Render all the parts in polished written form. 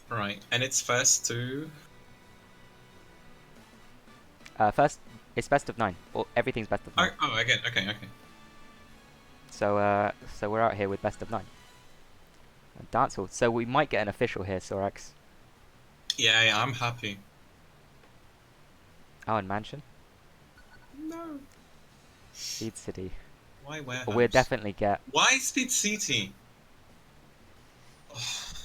Right, and it's first to... First, it's best of 9. Or everything's best of 9. Oh, again, okay. So we're out here with best of 9. And dance hall. So we might get an official here, Sorax. Yeah, I'm happy. Oh, and mansion. No. Speed city. Why warehouse? We'll definitely get. Why Speed City?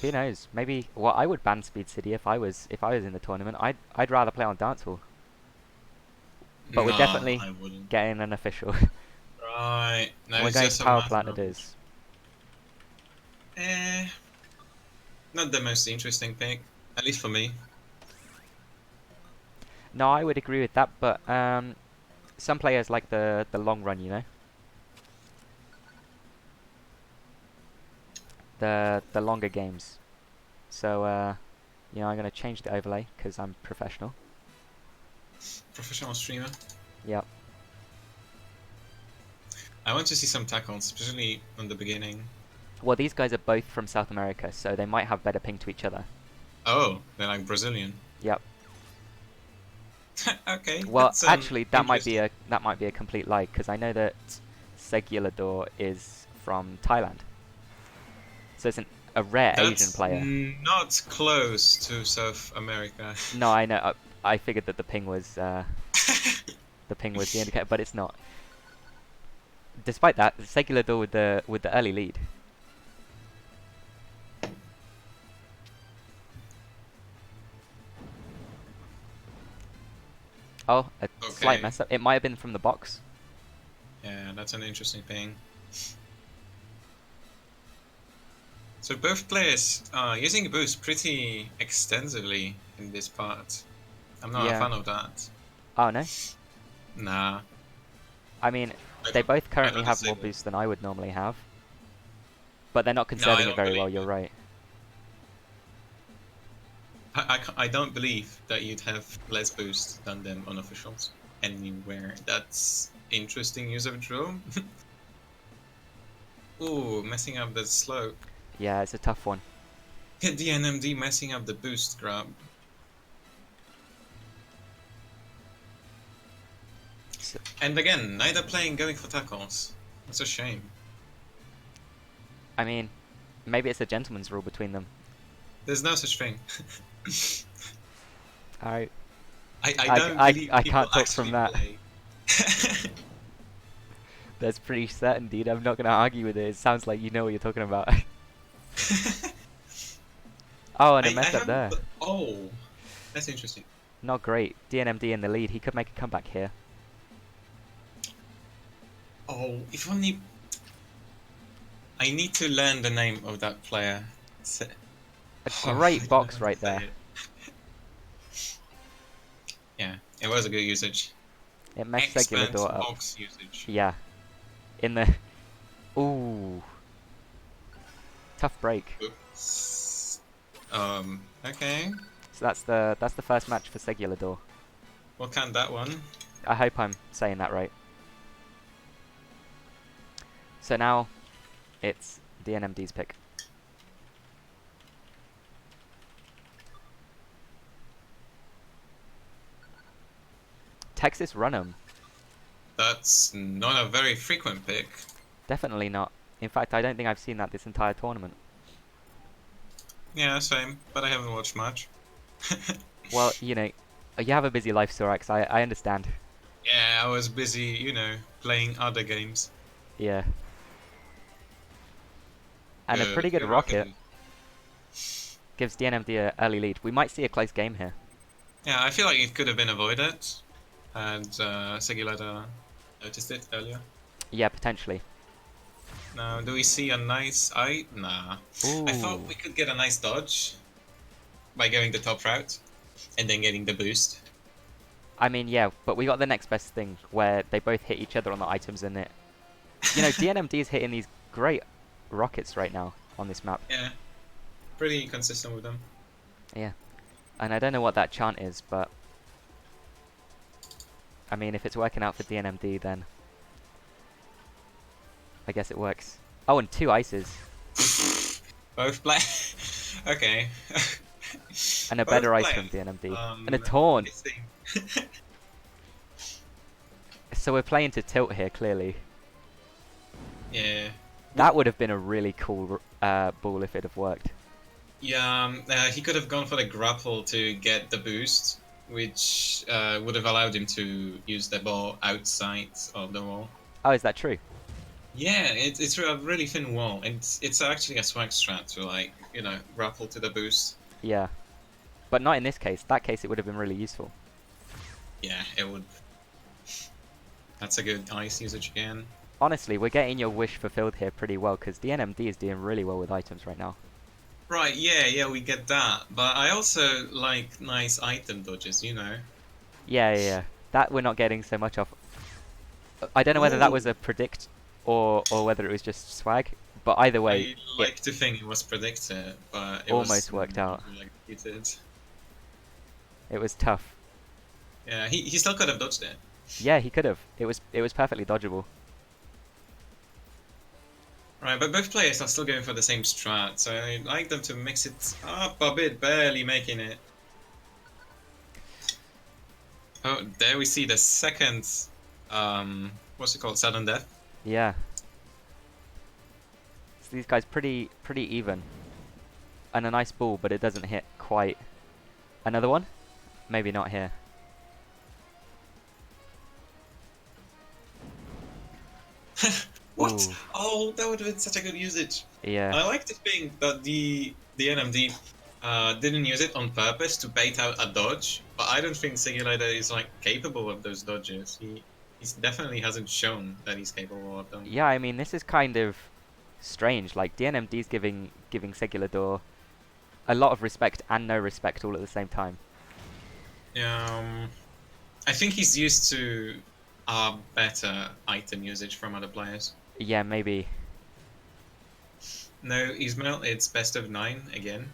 Who knows? Maybe. Well, I would ban Speed City if I was in the tournament. I'd rather play on dance hall. But No, we're definitely I wouldn't. getting an official. Right. No, We're it's going just a power matter plant. of... It is. Not the most interesting pick, at least for me. No, I would agree with that. But some players like the long run. You know. The longer games. So you know, I'm gonna change the overlay because I'm professional. Professional streamer. Yep. I want to see some tackles, especially on the beginning. Well, these guys are both from South America, so they might have better ping to each other. Oh, they're like Brazilian. Yep. Okay. Well, that's, actually, that might be interesting. a complete lie because I know that Seguelador is from Thailand, so it's a rare Asian That's player. not close to South America. No, I know. I figured that the ping was the indicator, but it's not. Despite that, Seguelador with the early lead. Oh, a slight mess up. It might have been from the box. Yeah, that's an interesting thing. So both players are using boost pretty extensively in this part. I'm not a fan of that. Oh no? Nah. I mean, they both currently have more it. boost than I would normally have. But they're not conserving it very well, you're right. I don't believe that you'd have less boost than them on officials anywhere. That's interesting use of drone. Ooh, messing up the slope. Yeah, it's a tough one. Dnmd messing up the boost grab. And again, neither playing going for tackles. That's a shame. I mean, maybe it's a gentleman's rule between them. There's no such thing. I can't talk from that. That's pretty certain, dude. I'm not gonna argue with it. It sounds like you know what you're talking about. Oh, and a mess up there. Oh, that's interesting. Not great. Dnmd in the lead. He could make a comeback here. Oh, if only... I need to learn the name of that player. A great box right there. Yeah, it was a good usage. It messed Seguelador up. Box usage. Yeah. In the... Ooh. Tough break. Oops. Okay. So that's the first match for Seguelador. What can that one? I hope I'm saying that right. So now it's Dnmd's pick. Texas Run'em. That's not a very frequent pick. Definitely not. In fact, I don't think I've seen that this entire tournament. Yeah, same, but I haven't watched much. Well, you know, you have a busy life, Sorax. I understand. Yeah, I was busy, you know, playing other games. Yeah. And a pretty good rocket gives Dnmd an early lead. We might see a close game here. Yeah, I feel like it could have been avoided, and Seguelador noticed it earlier. Yeah, potentially. Now, do we see a nice... Nah. Ooh. I thought we could get a nice dodge by going the top route and then getting the boost. I mean, yeah, but we got the next best thing where they both hit each other on the items and it... You know, Dnmd is hitting these great rockets right now on this map. Yeah, pretty consistent with them. Yeah, and I don't know what that chant is, but... I mean, if it's working out for Dnmd, then... I guess it works. Oh, and 2 ices. Both play. Okay. And a Both better ice from players, Dnmd. And a taunt! missing. So we're playing to tilt here, clearly. Yeah. That would have been a really cool ball if it had worked. Yeah, he could have gone for the grapple to get the boost, which would have allowed him to use the ball outside of the wall. Oh, is that true? Yeah, it's a really thin wall, and it's actually a swag strat to, like, grapple to the boost. Yeah. But not in this case. That case it would have been really useful. Yeah, it would. That's a good ice usage again. Honestly, we're getting your wish fulfilled here pretty well, because Dnmd is doing really well with items right now. Right, yeah, we get that. But I also like nice item dodges, Yeah. That we're not getting so much of. I don't know whether that was a predict or whether it was just swag, but either way, I like to think it was predicted, but it almost was worked out. Really executed. It was tough. Yeah, he still could have dodged it. Yeah, he could have. It was perfectly dodgeable. Right, but both players are still going for the same strat, so I like them to mix it up a bit, barely making it. Oh, there we see the second, what's it called, sudden death? Yeah. So these guys pretty even. And a nice ball, but it doesn't hit quite. Another one? Maybe not here. What? Ooh. Oh, that would have been such a good usage. Yeah. I like to think that the Dnmd didn't use it on purpose to bait out a dodge, but I don't think Seguelador is like capable of those dodges. He definitely hasn't shown that he's capable of them. Yeah, I mean, this is kind of strange. Like, Dnmd's giving Seguelador a lot of respect and no respect all at the same time. I think he's used to better item usage from other players. Yeah, maybe. No, Ismail, it's best of 9 again.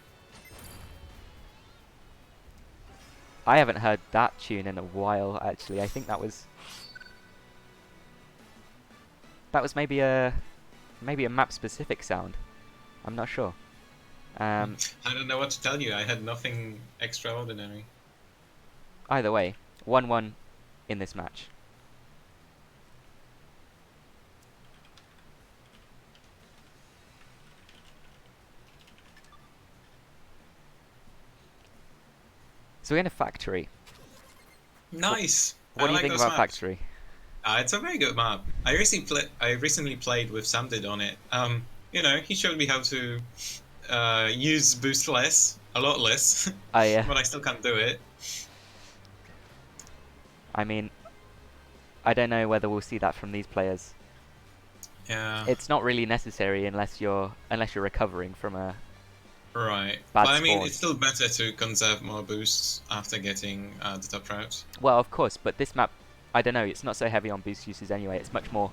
I haven't heard that tune in a while, actually. I think that was maybe a map-specific sound. I'm not sure. I don't know what to tell you. I had nothing extraordinary. Either way, 1-1 in this match. So we're in a factory. Nice. What do you think about maps. factory? It's a very good map. I recently played with Samdid on it. He showed me how to use boost less, a lot less. Oh yeah. But I still can't do it. I mean, I don't know whether we'll see that from these players. Yeah. It's not really necessary unless you're recovering from a Right. bad But I mean, spawn. it's still better to conserve more boosts after getting the top route. Well, of course, but this map, I don't know, it's not so heavy on boost uses anyway. It's much more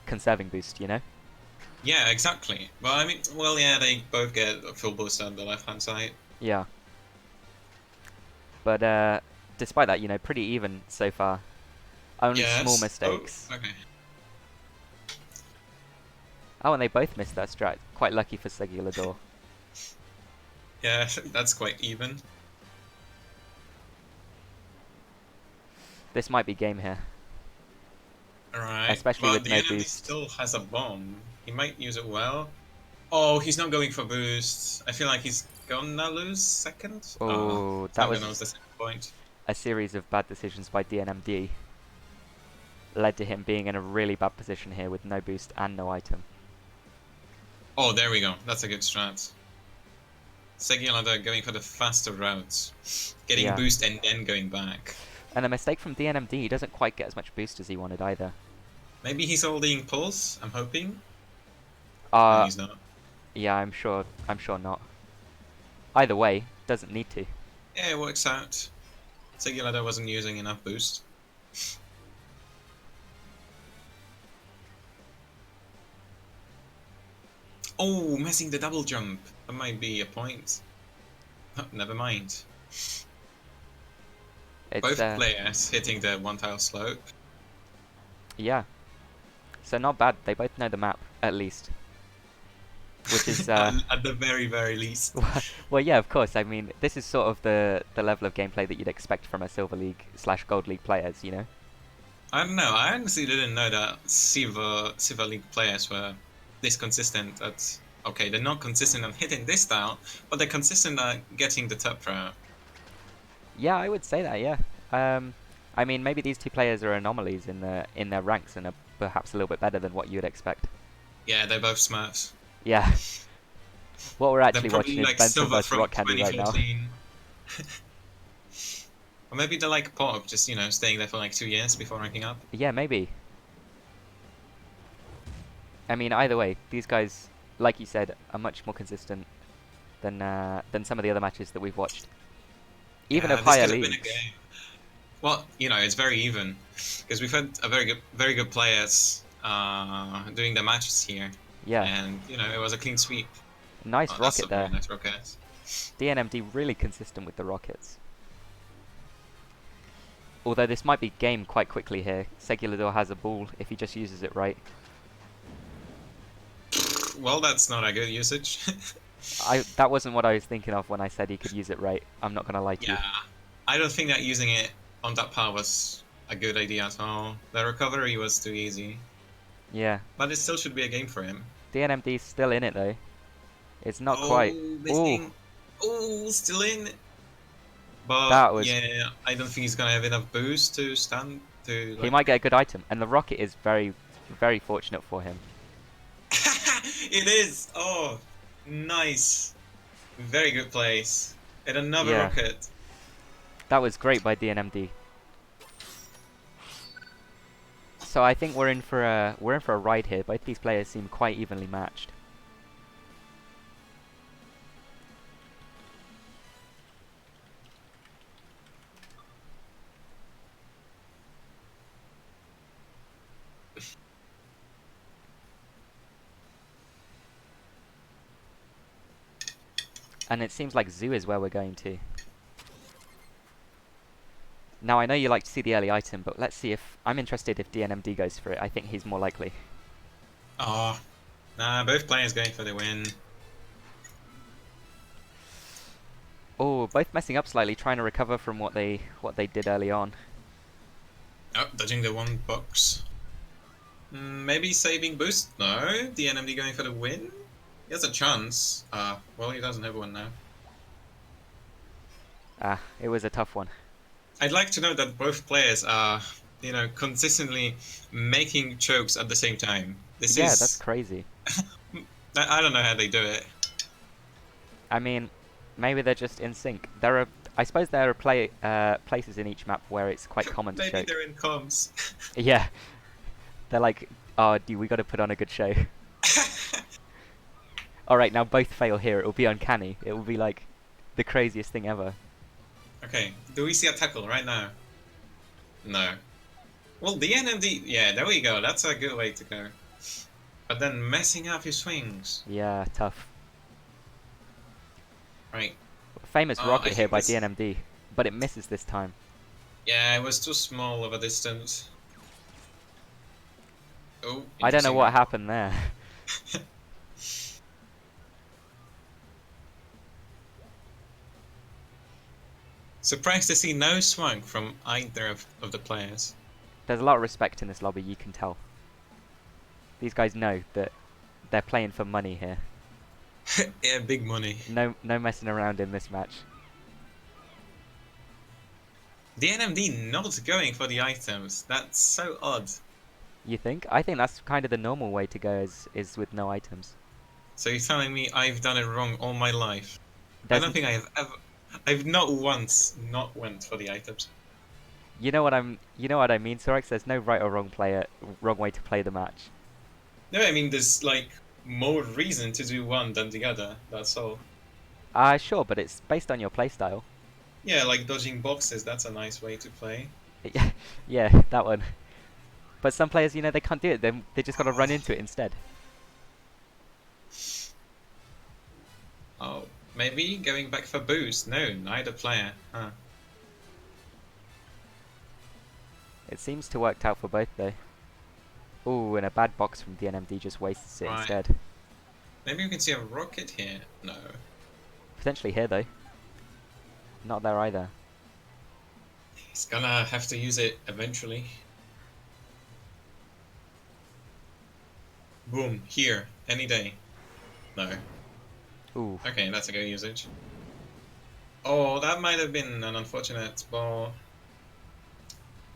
conserving boost, you know? Yeah, exactly. Well, I mean, well, yeah, they both get a full boost on the left-hand side. Yeah. But despite that, pretty even so far. Only small mistakes. Oh, okay. Oh, and they both missed that strat. Quite lucky for Seguelador. Yeah, that's quite even. This might be game here. Alright. Especially with the no enemy boost. still has a bomb. He might use it well. Oh, he's not going for boost. I feel like he's gonna lose second. Oh, that that was was the second point. a series of bad decisions by Dnmd. Led to him being in a really bad position here with no boost and no item. Oh, there we go. That's a good strat. Seguelador going for the faster routes. Getting Yeah. boost and then going back. And a mistake from Dnmd, he doesn't quite get as much boost as he wanted either. Maybe he's holding pulse, I'm hoping. No, he's not. Yeah, I'm sure not. Either way, doesn't need to. Yeah, it works out. Seguelador wasn't using enough boost. Oh, missing the double jump. That might be a point. Oh, never mind. It's, Both players hitting the one tile slope. Yeah. So not bad. They both know the map, at least. which is At the very, very least. well, yeah, of course. I mean, this is sort of the level of gameplay that you'd expect from a Silver League / Gold League players, you know? I don't know. I honestly didn't know that Silver League players were this consistent. At okay, they're not consistent on hitting this style, but they're consistent at getting the top pro. Yeah, I would say that. Yeah. I mean, maybe these two players are anomalies in their ranks and are perhaps a little bit better than what you would expect. Yeah, they're both Smurfs. Yeah. What we're They're actually probably watching is like Benson Silver versus from Rock Candy right now. 2014. Or maybe they're like Pop, just, you know, staying there for like 2 years before ranking up. Yeah, maybe. I mean, either way, these guys, like you said, are much more consistent than some of the other matches that we've watched. Even Yeah, of this higher could have been a leagues. game. Well, you know, it's very even because we've had a very good players doing the matches here, Yeah. and you know, it was a clean sweep. Nice Oh, that's rocket a very there. nice rocket. Dnmd really consistent with the rockets. Although this might be game quite quickly here. Seguelador has a ball if he just uses it right. Well, that's not a good usage. That wasn't what I was thinking of when I said he could use it right. I'm not gonna lie to you. Yeah, I don't think that using it on that power was a good idea at all. The recovery was too easy. Yeah. But it still should be a game for him. Dnmd's still in it though. It's not Oh, quite. missing. Oh, still in. But That was. yeah, I don't think he's gonna have enough boost to stand to. Like... He might get a good item, and the rocket is very, very fortunate for him. It is. Oh, nice. Very good place. And another Yeah. rocket. That was great by Dnmd. So I think we're in for a ride here. Both these players seem quite evenly matched. And it seems like Zoo is where we're going to. Now I know you like to see the early item, but let's see if... I'm interested if Dnmd goes for it. I think he's more likely. Oh, nah, both players going for the win. Oh, both messing up slightly, trying to recover from what they did early on. Oh, dodging the one box. Maybe saving boost? No, Dnmd going for the win? He has a chance. Well, he doesn't have one now. Ah, it was a tough one. I'd like to know that both players are, you know, consistently making chokes at the same time. This Yeah, is... that's crazy. I don't know how they do it. I mean, maybe they're just in sync. I suppose there are places in each map where it's quite common to Maybe choke. they're in comms. Yeah. They're like, oh, we gotta put on a good show. Alright, now both fail here. It will be uncanny. It will be like the craziest thing ever. Okay, do we see a tackle right now? No. Well, the Dnmd... Yeah, there we go. That's a good way to go. But then messing up his swings. Yeah, tough. Right. Famous rocket I here think by this- Dnmd, but it misses this time. Yeah, it was too small of a distance. Oh, I don't know interesting. what happened there. Surprised to see no swung from either of the players. There's a lot of respect in this lobby, you can tell. These guys know that they're playing for money here. Yeah, big money. No messing around in this match. The Dnmd not going for the items. That's so odd. You think? I think that's kind of the normal way to go is with no items. So you're telling me I've done it wrong all my life? There's I don't think I have ever... I've not once not went for the items. You know what I mean, Sorex? There's no right or wrong way to play the match. No, I mean there's like more reason to do one than the other. That's all. Sure, but it's based on your playstyle. Yeah, like dodging boxes. That's a nice way to play. Yeah, that one. But some players, they can't do it. They just got to run into it instead. Oh, maybe going back for boost. No, neither player. Huh. It seems to worked out for both though. Ooh, and a bad box from Dnmd just wastes it Right. instead. Maybe we can see a rocket here. No. Potentially here though. Not there either. He's gonna have to use it eventually. Boom. Here. Any day. No. Ooh. Okay, that's a good usage. Oh, that might have been an unfortunate ball.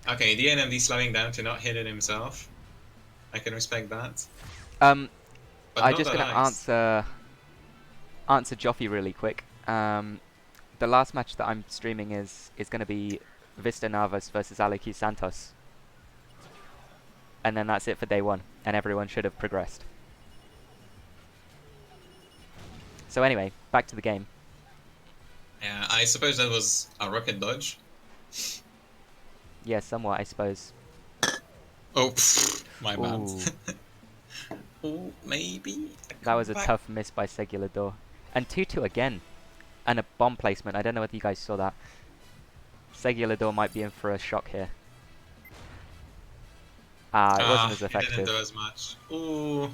Okay, Dnmd slowing down to not hit it himself. I can respect that. I'm But not just that gonna ice. answer Joffy really quick. The last match that I'm streaming is gonna be Vista Navas versus Alex Santos, and then that's it for day one, and everyone should have progressed. So anyway, back to the game. Yeah, I suppose that was a rocket dodge. Yeah, somewhat, I suppose. Oh, pfft, my bad. Ooh, Oh, maybe a that was a comeback. tough miss by Seguelador. And 2-2 again, and a bomb placement. I don't know whether you guys saw that. Seguelador might be in for a shock here. Ah, it wasn't as It didn't effective. do as much. Ooh.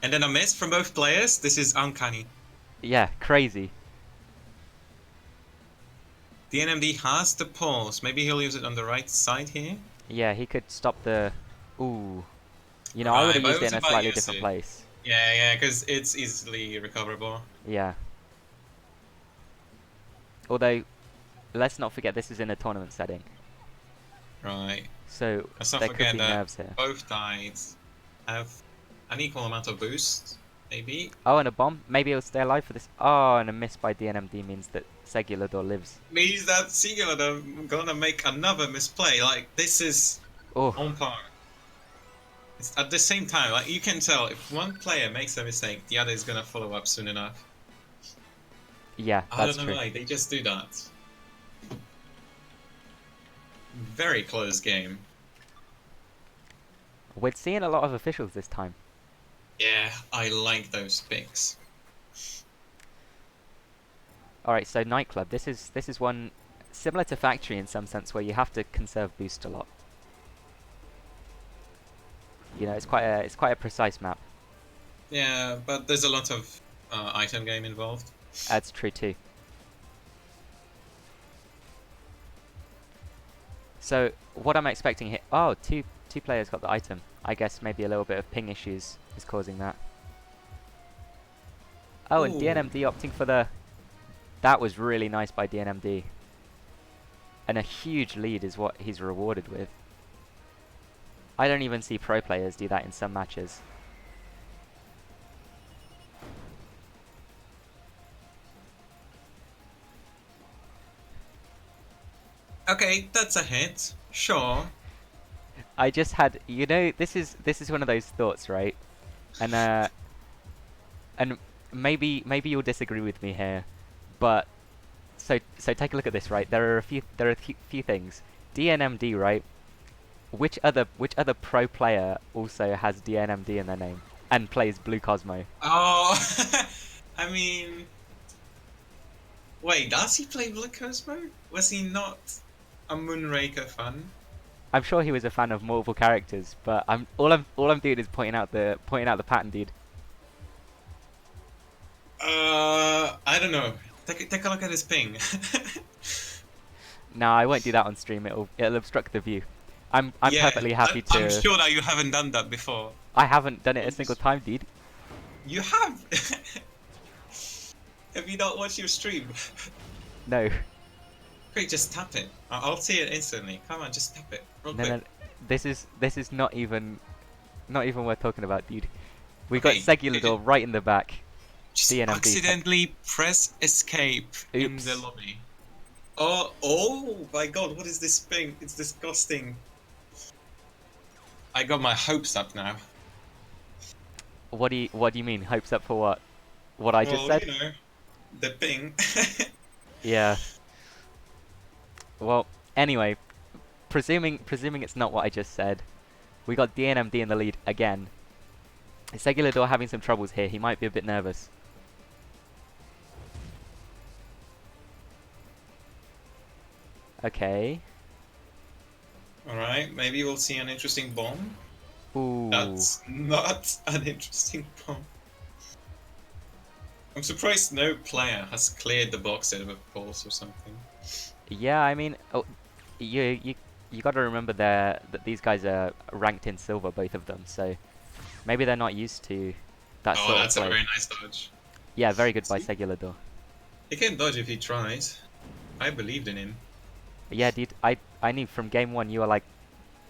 And then a miss from both players. This is uncanny. Yeah, crazy. Dnmd has the pulse. Maybe he'll use it on the right side here. Yeah, he could stop the... Ooh. You know, I would Right, have but it used it was in a about slightly different usage. place. Yeah, because it's easily recoverable. Yeah. Although, let's not forget this is in a tournament setting. Right. So, Let's not there could forget be that nerves here. both sides have an equal amount of boost, maybe. Oh, and a bomb? Maybe he'll stay alive for this. Oh, and a miss by Dnmd means that Seguelador lives. Means that Seguelador gonna make another misplay. Like, this is Oh, on par. It's at the same time, like, you can tell if one player makes a mistake, the other is gonna follow up soon enough. yeah, I that's don't true. know why, they just do that. Very close game. We're seeing a lot of officials this time. Yeah, I like those picks. Alright, so Nightclub. This is one similar to Factory in some sense where you have to conserve boost a lot. You know, it's quite a precise map. Yeah, but there's a lot of item game involved. That's true too. So what I'm expecting here? Oh, two players got the item. I guess maybe a little bit of ping issues is causing that. Oh, and Ooh. Dnmd opting for the... That was really nice by Dnmd. And a huge lead is what he's rewarded with. I don't even see pro players do that in some matches. Okay, that's a hit. Sure. I just had, you know, this is one of those thoughts, right? And maybe you'll disagree with me here, but so take a look at this, right? There are a few things. Dnmd, right? Which other pro player also has Dnmd in their name and plays Blue Cosmo? Oh, I mean, wait, does he play Blue Cosmo? Was he not a Moonraker fan? I'm sure he was a fan of multiple characters, but all I'm doing is pointing out the pattern, dude. I don't know. Take a look at his ping. No, I won't do that on stream. It'll obstruct the view. I'm Yeah, perfectly happy I'm to. sure that you haven't done that before. I haven't done it a single time, dude. You have. Have you not watched your stream? No. Quick, just tap it. I'll see it instantly. Come on, just tap it. Real No, quick. no. This is not even worth talking about, dude. We Okay, got Seguelador right in the back. Just Dnmd. accidentally press escape in Oops. the lobby. Oh my god, what is this thing? It's disgusting. I got my hopes up now. What do you mean? Hopes up for what? What I just said? You know, the ping. Yeah. Well, anyway, presuming it's not what I just said, we got Dnmd in the lead again. Seguelador having some troubles here. He might be a bit nervous. Okay. Alright, maybe we'll see an interesting bomb. Ooh. That's not an interesting bomb. I'm surprised no player has cleared the box out of a pulse or something. Yeah, I mean, oh, you got to remember that these guys are ranked in silver, both of them. So maybe they're not used to that Oh, sort of that's a play. very nice dodge. Yeah, very good by See? Seguelador. He can dodge if he tries. I believed in him. Yeah, dude, I knew from game one you were like,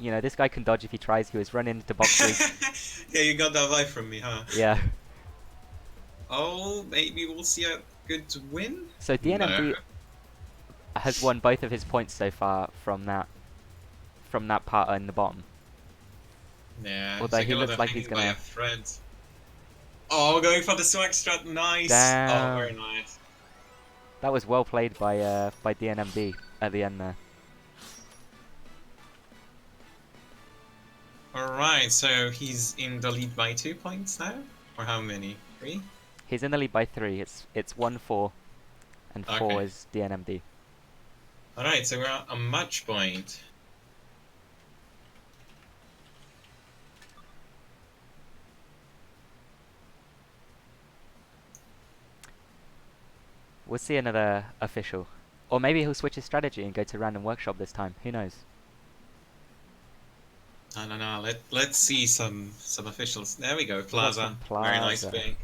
this guy can dodge if he tries. He was running into boxes. Yeah, you got that vibe from me, huh? Yeah. Oh, maybe we'll see a good win? So No. Dnmd has won both of his points so far from that part in the bottom. Yeah, Although he looks Seguelador like he's hanging by a gonna. thread. Oh, going for the swag strat, nice! Oh, very Damn. nice. That was well played by Dnmd at the end there. Alright, so he's in the lead by 2 points now? Or how many? 3? He's in the lead by 3. It's 1-4, and 4 Okay. is Dnmd. Alright, so we're at a match point. We'll see another official, or maybe he'll switch his strategy and go to random workshop this time. Who knows? No. Let's see some officials. There we go, We got Plaza. some Very nice Plaza. pick.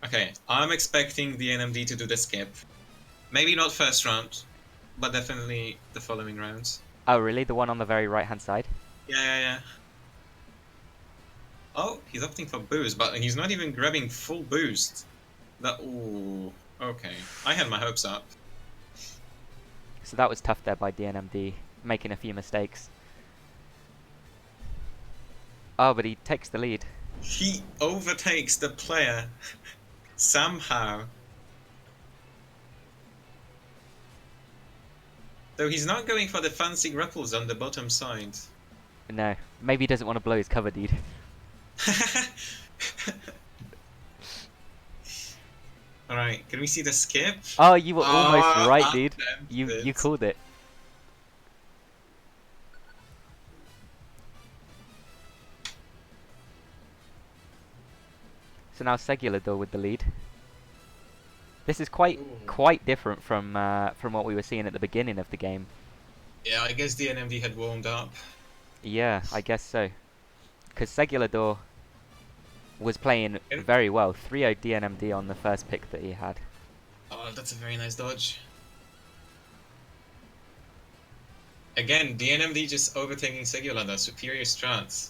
Okay, I'm expecting the NMD to do the skip. Maybe not first round, but definitely the following rounds. Oh, really? The one on the very right hand side? Yeah. Oh, he's opting for boost, but he's not even grabbing full boost. That ooh, okay. I had my hopes up. So that was tough there by Dnmd, making a few mistakes. Oh, but he takes the lead. He overtakes the player somehow. Though he's not going for the fancy grapples on the bottom side. No, maybe he doesn't want to blow his cover, dude. Alright, can we see the skip? Oh, you were almost right, I dude. attempted You it. called it. So now Seguelador with the lead. This is quite Ooh. quite different from what we were seeing at the beginning of the game. Yeah, I guess the NMD had warmed up. Yeah, I guess so. Because Seguelador was playing And- very well. 3-0 Dnmd on the first pick that he had. Oh, that's a very nice dodge. Again, DNMD just overtaking Seguelador, superior strats.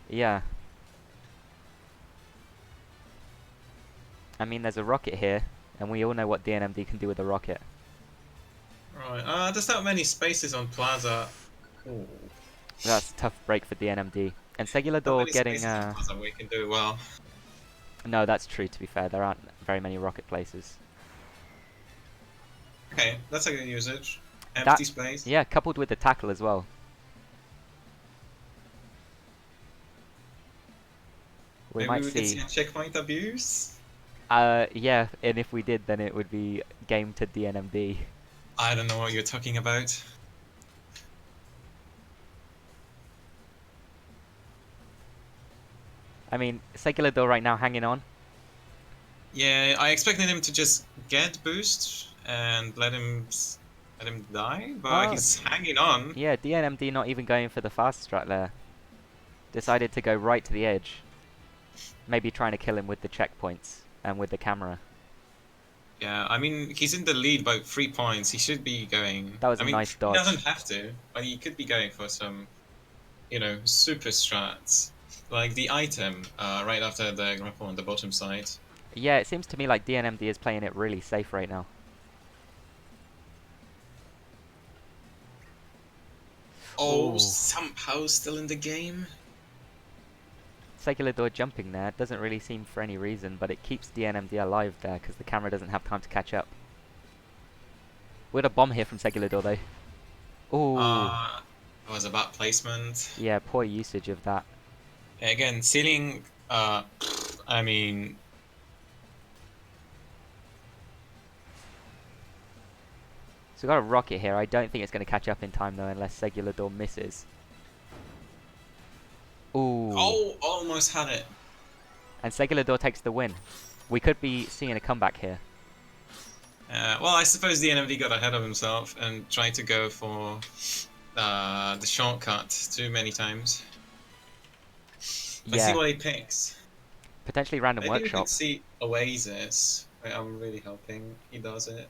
Yeah. I mean, there's a rocket here, and we all know what Dnmd can do with a rocket. Right, there's not many spaces on Plaza. Ooh. That's a tough break for Dnmd. And Not Seguelador many getting... spaces on Plaza where you can do it well. No, that's true, to be fair. There aren't very many rocket places. Okay, that's a good usage. Empty space. Yeah, coupled with the tackle as well. We Maybe might we could see... see a checkpoint abuse? Yeah, and if we did, then it would be game to Dnmd. I don't know what you're talking about. I mean, Seguelador right now hanging on. Yeah, I expected him to just get boost and let him die, but Oh. he's hanging on. Yeah, Dnmd not even going for the fast strat there. Decided to go right to the edge. Maybe trying to kill him with the checkpoints and with the camera. Yeah, I mean, he's in the lead by 3 points. He should be going. That was I a mean, nice he dodge. doesn't have to, but he could be going for some, super strats. Like the item right after the grapple on the bottom side. Yeah, it seems to me like Dnmd is playing it really safe right now. Oh, Ooh. somehow still in the game? Seguelador jumping there doesn't really seem for any reason, but it keeps Dnmd alive there because the camera doesn't have time to catch up. We had a bomb here from Seguelador though. Ooh. That was a bad placement. Yeah, poor usage of that. Again, ceiling, I mean... So we've got a rocket here. I don't think it's going to catch up in time though unless Seguelador misses. Ooh. Oh, almost had it. And Seguelador takes the win. We could be seeing a comeback here. Well, I suppose the Dnmd got ahead of himself and tried to go for the shortcut too many times. Let's see Yeah, what he picks. potentially random Maybe we workshop. could see Oasis. I'm really hoping he does it.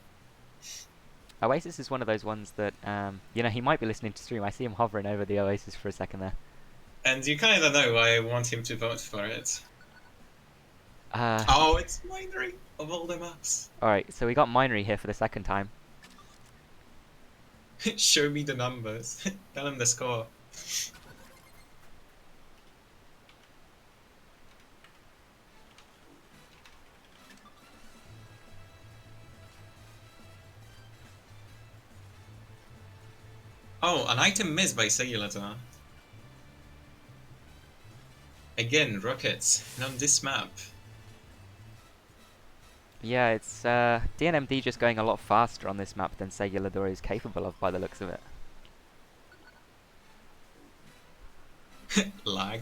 Oasis is one of those ones that, you know, he might be listening to stream. I see him hovering over the Oasis for a second there. And you kind of know why I want him to vote for it. Uh, Oh, it's Winery of all the maps. Alright, so we got Minery here for the second time. Show me the numbers. Tell him the score. Oh, an item missed by Seguelador. Again, rockets. And on this map. Yeah, it's Dnmd just going a lot faster on this map than Seguelador is capable of by the looks of it. Lag.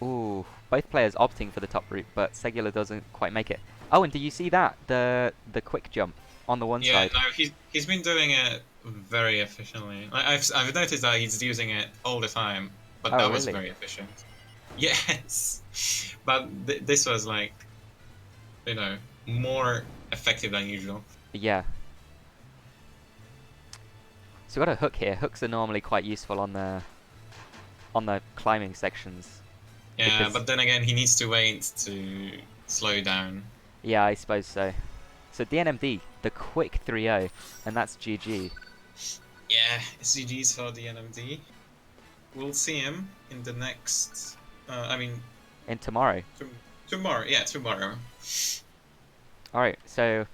Ooh, both players opting for the top route, but Seguelador doesn't quite make it. Oh, and do you see that? The quick jump on the one Yeah, side. no, he's been doing it very efficiently. I've noticed that he's using it all the time, but Oh, that was really? very efficient. Yes, but this was like, you know, more effective than usual. Yeah. So we got a hook here. Hooks are normally quite useful on the climbing sections. Yeah, Because, but then again, he needs to wait to slow down. yeah, I suppose so. So Dnmd, the quick 3-0, and that's GG. Yeah, SCG's for the NMD. We'll see him in the next. I mean, In tomorrow. tomorrow. Yeah, tomorrow. Alright, so